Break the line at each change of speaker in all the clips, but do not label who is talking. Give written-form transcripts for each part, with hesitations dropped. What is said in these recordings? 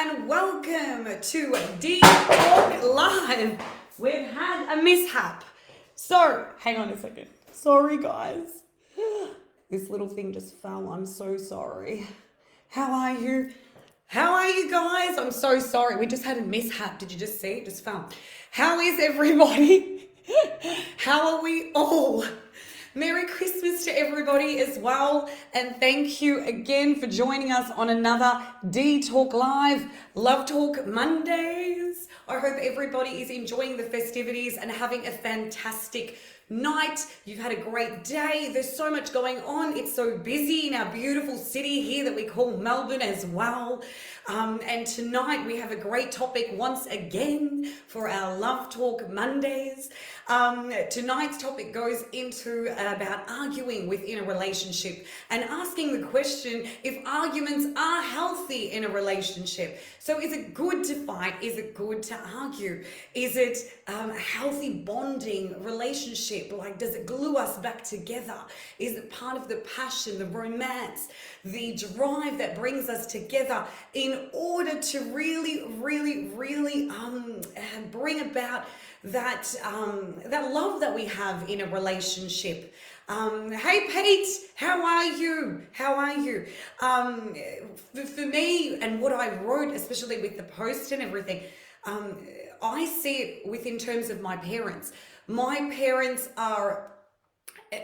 and welcome to Dee Thinks Live. We've had a mishap. So, hang on a second. Sorry, guys. This little thing just fell. I'm so sorry. How are you? How are you guys? I'm so sorry. We just had a mishap. Did you just see it? Just fell. How is everybody? How are we all? Merry Christmas to everybody as well. And thank you again for joining us on another Dee Talk Live Love Talk Mondays. I hope everybody is enjoying the festivities and having a fantastic night. You've had a great day. There's so much going on. It's so busy in our beautiful city here that we call Melbourne as well. And tonight we have a great topic once again for our Love Talk Mondays. Tonight's topic goes into about arguing within a relationship and asking the question if arguments are healthy in a relationship. So is it good to fight? Is it good to argue? Is it a healthy bonding relationship? Like, does it glue us back together? Is it part of the passion, the romance, the drive that brings us together in order to really bring about that love that we have in a relationship? Hey Pete, how are you? For me, and what I wrote, especially with the post and everything, I see it within terms of my parents. My parents are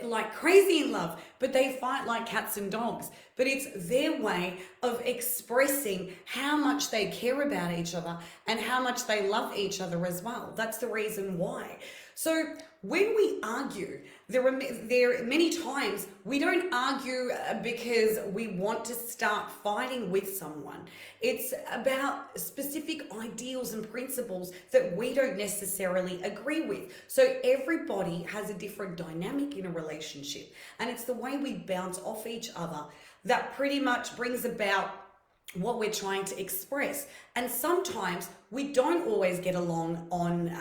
like crazy in love, but they fight like cats and dogs. But it's their way of expressing how much they care about each other and how much they love each other as well. That's the reason why. So when we argue, there are many times we don't argue because we want to start fighting with someone. It's about specific ideals and principles that we don't necessarily agree with. So everybody has a different dynamic in a relationship, and it's the way we bounce off each other that pretty much brings about what we're trying to express. And sometimes we don't always get along on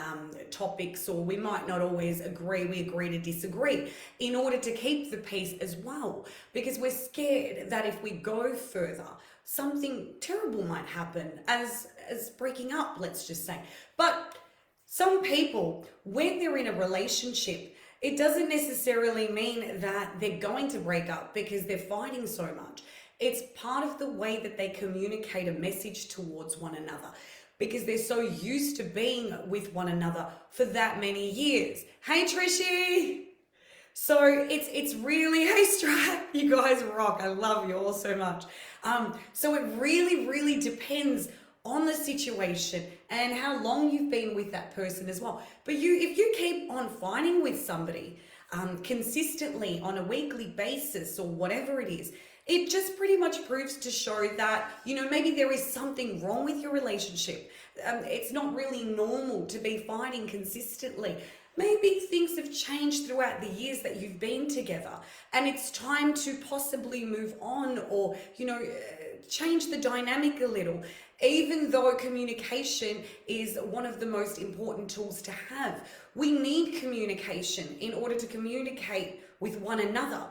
topics, or we might not always agree. We agree to disagree in order to keep the peace as well, because we're scared that if we go further, something terrible might happen as breaking up, let's just say. But some people, when they're in a relationship, it doesn't necessarily mean that they're going to break up because they're fighting so much. It's part of the way that they communicate a message towards one another, because they're so used to being with one another for that many years. Hey Trishy! So it's really, hey Strat, you guys rock. I love you all so much. So it really depends on the situation and how long you've been with that person as well. But if you keep on fighting with somebody consistently on a weekly basis or whatever it is, it just pretty much proves to show that, maybe there is something wrong with your relationship. It's not really normal to be fighting consistently. Maybe things have changed throughout the years that you've been together, and it's time to possibly move on or, change the dynamic a little. Even though communication is one of the most important tools to have, we need communication in order to communicate with one another.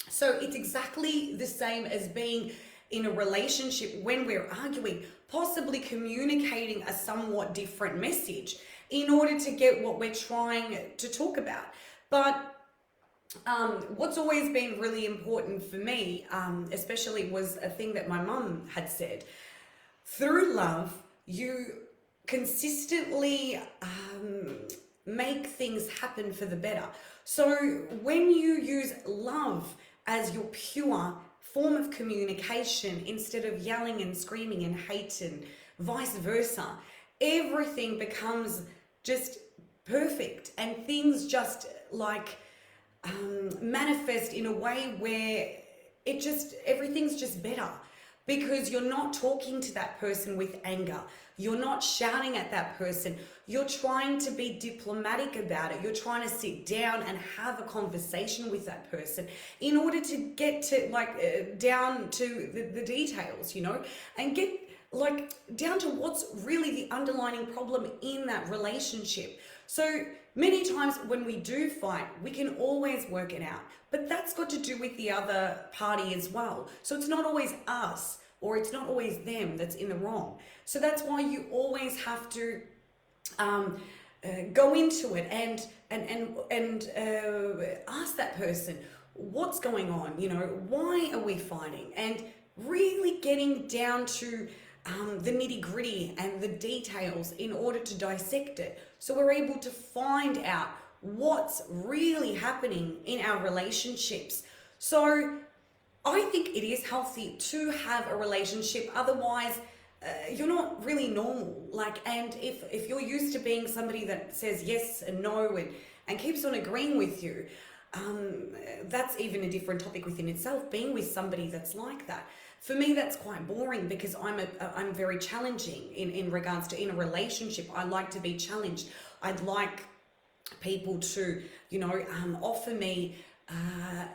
So it's exactly the same as being in a relationship when we're arguing, possibly communicating a somewhat different message in order to get what we're trying to talk about. But what's always been really important for me, especially, was a thing that my mum had said. Through love, you consistently make things happen for the better. So when you use love as your pure form of communication, instead of yelling and screaming and hate and vice versa, everything becomes just perfect, and things just like manifest in a way where everything's just better, because you're not talking to that person with anger. You're not shouting at that person. You're trying to be diplomatic about it. You're trying to sit down and have a conversation with that person in order to get to down to the details, and get down to what's really the underlying problem in that relationship. So many times when we do fight, we can always work it out, but that's got to do with the other party as well. So it's not always us or it's not always them that's in the wrong. So that's why you always have to go into it and ask that person, what's going on? You know, why are we fighting? And really getting down to the nitty gritty and the details in order to dissect it. So we're able to find out what's really happening in our relationships. So I think it is healthy to have a relationship. Otherwise, you're not really normal. Like, and if you're used to being somebody that says yes and no and keeps on agreeing with you, that's even a different topic within itself. Being with somebody that's like that, for me, that's quite boring, because I'm very challenging in regards to in a relationship. I like to be challenged. I'd like people to, you know, offer me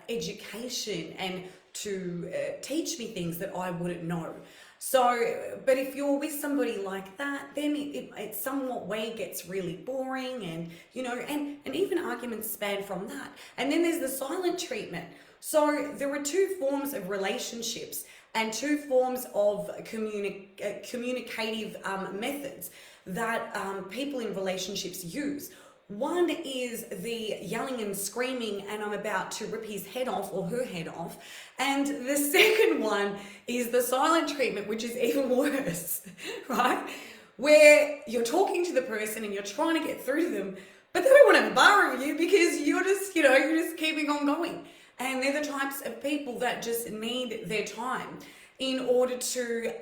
education and to teach me things that I wouldn't know. So, but if you're with somebody like that, then it somewhat way gets really boring, and, you know, and even arguments span from that. And then there's the silent treatment. So there are two forms of relationships and two forms of communicative methods that people in relationships use. One is the yelling and screaming, and I'm about to rip his head off or her head off. And the second one is the silent treatment, which is even worse, right? Where you're talking to the person and you're trying to get through to them, but they don't want to have a bar with you because you're just, you know, you're just keeping on going. And they're the types of people that just need their time in order to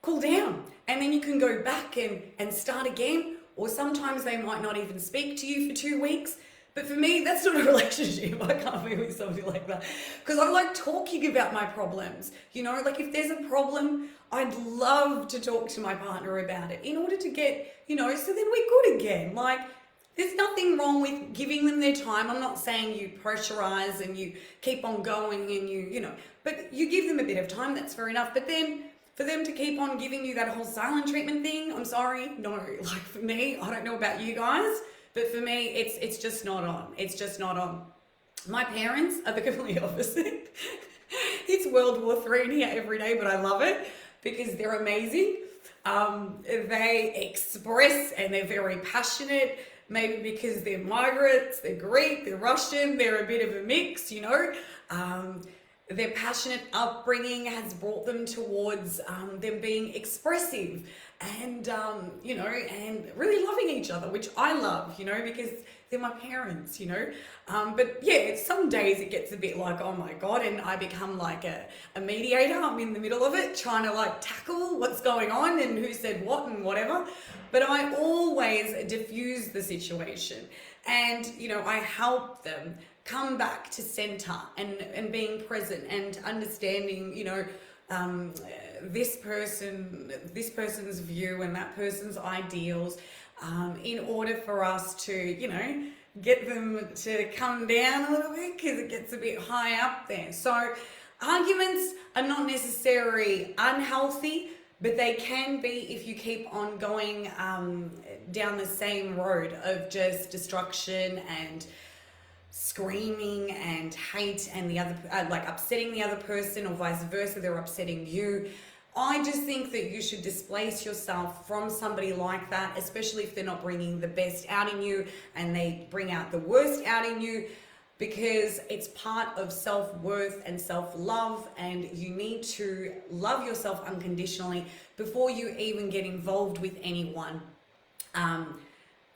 cool down. And then you can go back and start again. Or sometimes they might not even speak to you for 2 weeks. But for me, that's not a relationship. I can't be with somebody like that. Because I like talking about my problems. You know, like if there's a problem, I'd love to talk to my partner about it in order to get, you know, so then we're good again. Like, there's nothing wrong with giving them their time. I'm not saying you pressurize and you keep on going and you know, but you give them a bit of time, that's fair enough. But then for them to keep on giving you that whole silent treatment thing, I'm sorry, no. Like for me, I don't know about you guys, but for me, it's just not on. It's just not on. My parents are the complete opposite. It's World War III in here every day, but I love it because they're amazing. They express and they're very passionate, maybe because they're migrants, they're Greek, they're Russian, they're a bit of a mix, you know. Their passionate upbringing has brought them towards them being expressive and, you know, and really loving each other, which I love, you know, because they're my parents, you know. But yeah, some days it gets a bit like, oh my God, and I become like a mediator. I'm in the middle of it, trying to like tackle what's going on and who said what and whatever. But I always diffuse the situation and, you know, I help them come back to center and being present and understanding, you know, this person's view and that person's ideals, in order for us to, you know, get them to come down a little bit because it gets a bit high up there. So arguments are not necessarily unhealthy, but they can be if you keep on going down the same road of just destruction and screaming and hate and the other, like upsetting the other person or vice versa, they're upsetting you. I just think that you should displace yourself from somebody like that, especially if they're not bringing the best out in you and they bring out the worst out in you, because it's part of self-worth and self-love, and you need to love yourself unconditionally before you even get involved with anyone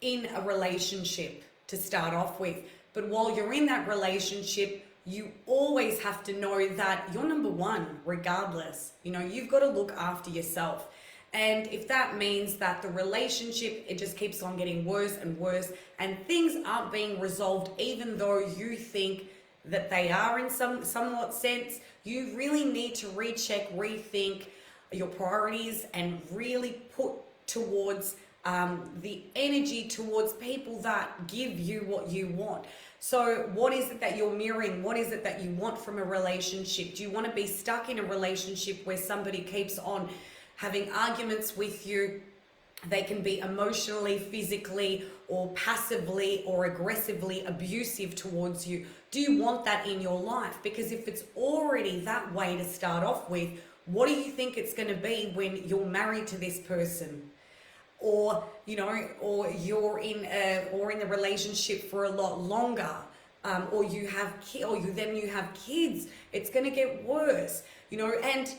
in a relationship to start off with. But while you're in that relationship, you always have to know that you're number one, regardless. You know, you've got to look after yourself. And if that means that the relationship, it just keeps on getting worse and worse, and things aren't being resolved, even though you think that they are in somewhat sense, you really need to recheck, rethink your priorities and really put towards the energy towards people that give you what you want. So what is it that you're mirroring? What is it that you want from a relationship? Do you want to be stuck in a relationship where somebody keeps on having arguments with you? They can be emotionally, physically, or passively or aggressively abusive towards you. Do you want that in your life? Because if it's already that way to start off with, What do you think it's going to be when you're married to this person? Or, or you're in a relationship for a lot longer, or you have then you have kids. It's going to get worse, and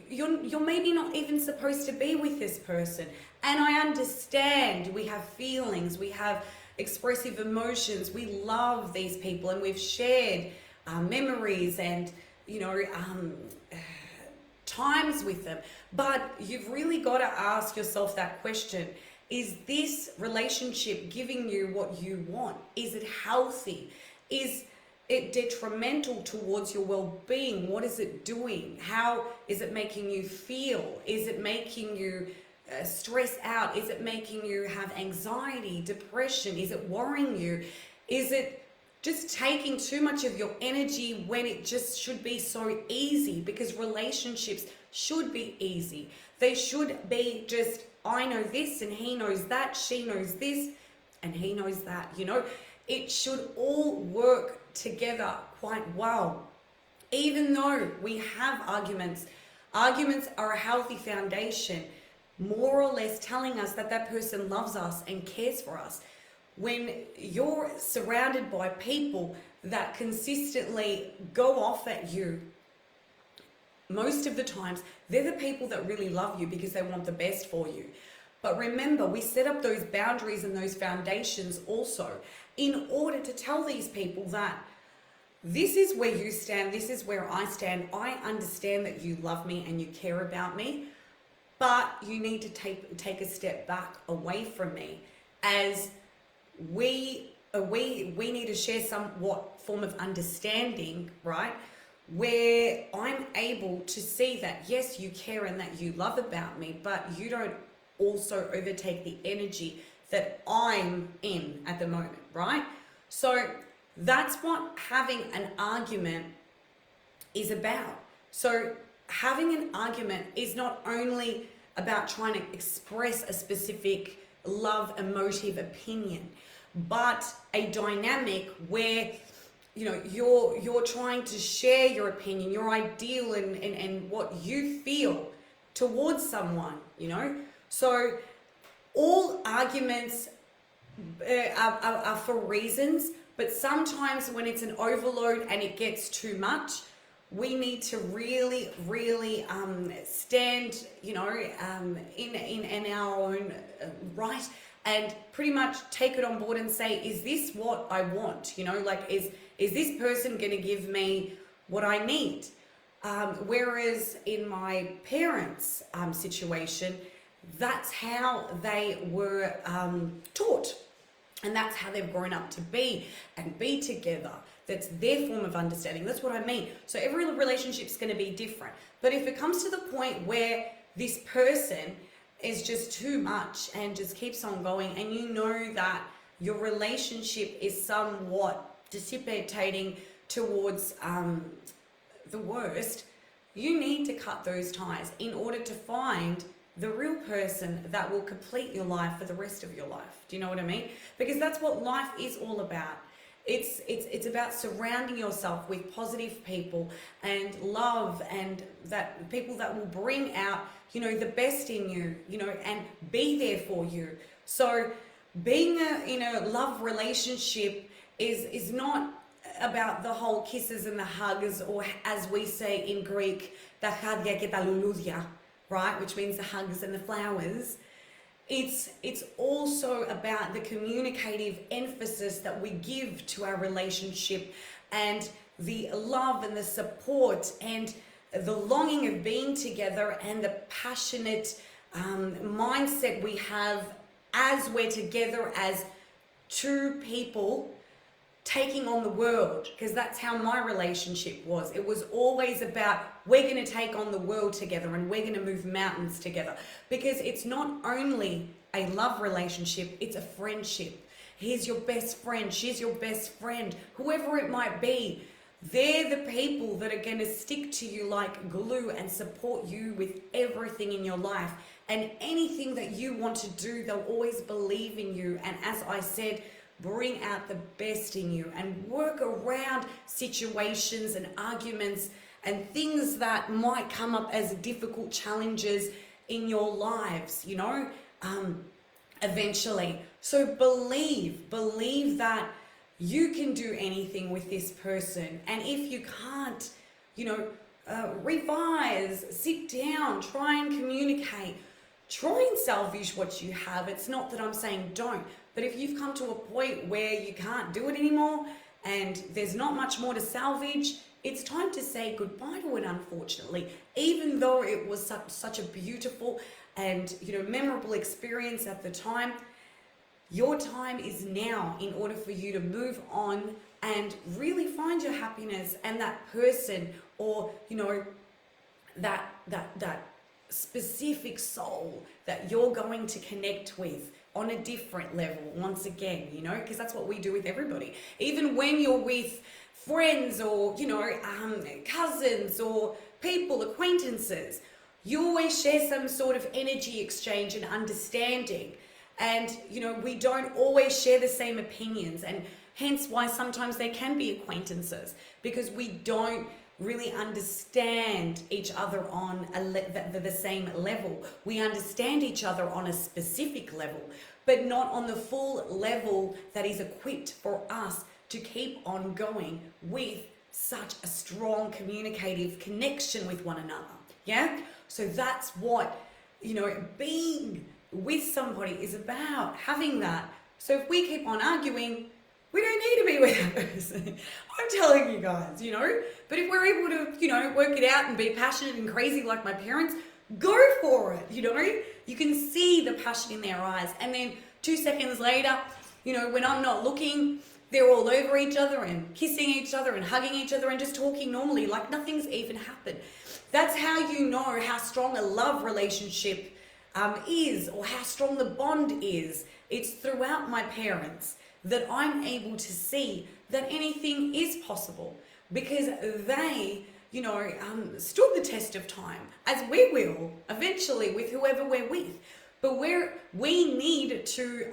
you're maybe not even supposed to be with this person. And I understand we have feelings, we have expressive emotions, we love these people, and we've shared memories and times with them. But you've really got to ask yourself that question: is this relationship giving you what you want? Is it healthy? Is it detrimental towards your well-being? What is it doing? How is it making you feel? Is it making you stress out? Is it making you have anxiety, depression? Is it worrying you? Is it just taking too much of your energy when it just should be so easy? Because relationships should be easy. They should be just, I know this and he knows that, she knows this and he knows that, It should all work together quite well. Even though we have arguments are a healthy foundation, more or less telling us that that person loves us and cares for us. When you're surrounded by people that consistently go off at you, most of the times they're the people that really love you because they want the best for you. But remember, we set up those boundaries and those foundations also in order to tell these people that this is where you stand, this is where I stand. I understand that you love me and you care about me, but you need to take a step back away from me, as we need to share somewhat form of understanding, right? Where I'm able to see that, yes, you care and that you love about me, but you don't also overtake the energy that I'm in at the moment, right? So that's what having an argument is about. So having an argument is not only about trying to express a specific love, emotive opinion, but a dynamic where you're trying to share your opinion, your ideal and what you feel towards someone, So all arguments are for reasons, but sometimes when it's an overload and it gets too much, we need to really, really stand, in our own right, and pretty much take it on board and say, is this what I want? Is this person going to give me what I need? Whereas in my parents' situation, that's how they were taught. And that's how they've grown up to be and be together. That's their form of understanding. That's what I mean. So every relationship is going to be different. But if it comes to the point where this person is just too much and just keeps on going, and you know that your relationship is somewhat dissipating towards the worst, you need to cut those ties in order to find the real person that will complete your life for the rest of your life. Do you know what I mean? Because that's what life is all about. It's about surrounding yourself with positive people and love, and that people that will bring out, the best in you, and be there for you. So being in a love relationship is not about the whole kisses and the hugs, or as we say in Greek, the hagia και τα λουλούδια, right? Which means the hugs and the flowers. It's also about the communicative emphasis that we give to our relationship, and the love and the support and the longing of being together, and the passionate mindset we have as we're together as two people taking on the world, because that's how my relationship was. It was always about, we're going to take on the world together and we're going to move mountains together, because it's not only a love relationship, it's a friendship. He's your best friend, she's your best friend, whoever it might be. They're the people that are going to stick to you like glue and support you with everything in your life, and anything that you want to do, they'll always believe in you. And as I said, bring out the best in you and work around situations and arguments and things that might come up as difficult challenges in your lives, eventually. So believe that you can do anything with this person. And if you can't, revise, sit down, try and communicate, try and salvage what you have. It's not that I'm saying don't, but if you've come to a point where you can't do it anymore and there's not much more to salvage, it's time to say goodbye to it, unfortunately. Even though it was such a beautiful and memorable experience at the time, your time is now in order for you to move on and really find your happiness and that person, or that specific soul that you're going to connect with on a different level once again, because that's what we do with everybody. Even when you're with friends or cousins or people, acquaintances, you always share some sort of energy exchange and understanding. And we don't always share the same opinions, and hence why sometimes they can be acquaintances, because we don't really understand each other on the same level. We understand each other on a specific level, but not on the full level that is equipped for us to keep on going with such a strong communicative connection with one another. Yeah? So that's what, being with somebody is about, having that. So if we keep on arguing, we don't need to be with that person. I'm telling you guys, But if we're able to, work it out and be passionate and crazy like my parents, go for it, You can see the passion in their eyes. And then 2 seconds later, when I'm not looking, they're all over each other and kissing each other and hugging each other and just talking normally like nothing's even happened. That's how you know how strong a love relationship is, or how strong the bond is. It's throughout my parents that I'm able to see that anything is possible, because they, stood the test of time, as we will eventually with whoever we're with. But we need to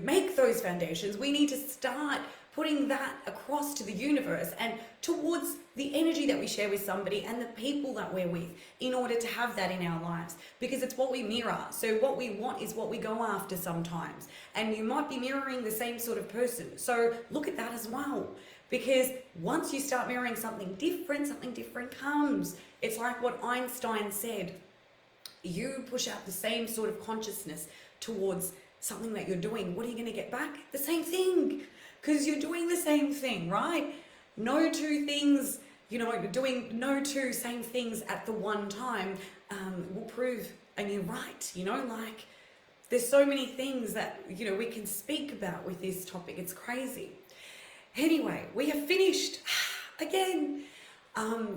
make those foundations. We need to start putting that across to the universe and towards the energy that we share with somebody and the people that we're with, in order to have that in our lives, because it's what we mirror. So what we want is what we go after sometimes, and you might be mirroring the same sort of person. So look at that as well, because once you start mirroring something different comes. It's like what Einstein said: you push out the same sort of consciousness towards something that you're doing, what are you going to get back? The same thing, because you're doing the same thing, right? No two things, doing no two same things at the one time will prove and you're right, like there's so many things that, we can speak about with this topic. It's crazy. Anyway, we have finished again.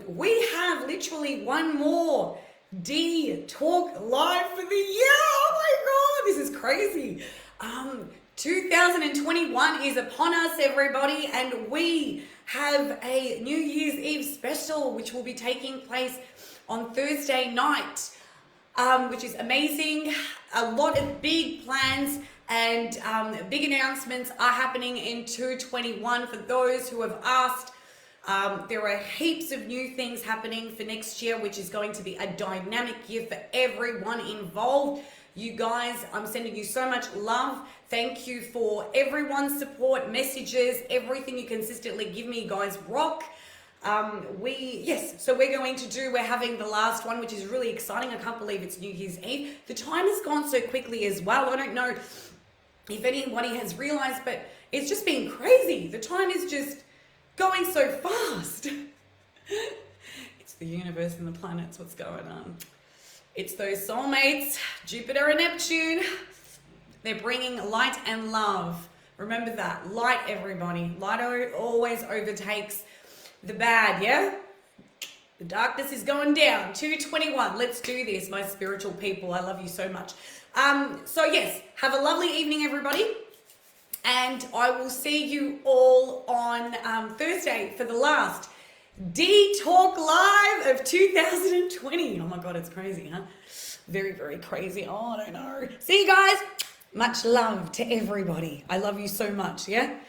We have literally one more Dee Talk Live for the year. Oh my God, this is crazy. 2021 is upon us, everybody, and we have a New Year's Eve special which will be taking place on Thursday night, which is amazing. A lot of big plans and big announcements are happening in 2021 for those who have asked. There are heaps of new things happening for next year, which is going to be a dynamic year for everyone involved. You guys, I'm sending you so much love. Thank you for everyone's support, messages, everything you consistently give me. You guys rock. So we're having the last one, which is really exciting. I can't believe it's New Year's Eve. The time has gone so quickly as well. I don't know if anybody has realized, but it's just been crazy. The time is just going so fast. It's the universe and the planets. What's going on? It's those soulmates, Jupiter and Neptune. They're bringing light and love. Remember that. Light, everybody. Light always overtakes the bad, yeah? The darkness is going down. 221. Let's do this, my spiritual people. I love you so much. So yes, have a lovely evening, everybody. And I will see you all on Thursday for the last Dee Talk Live of 2020. Oh my God, it's crazy, huh? Very, very crazy. Oh, I don't know. See you guys. Much love to everybody. I love you so much, yeah?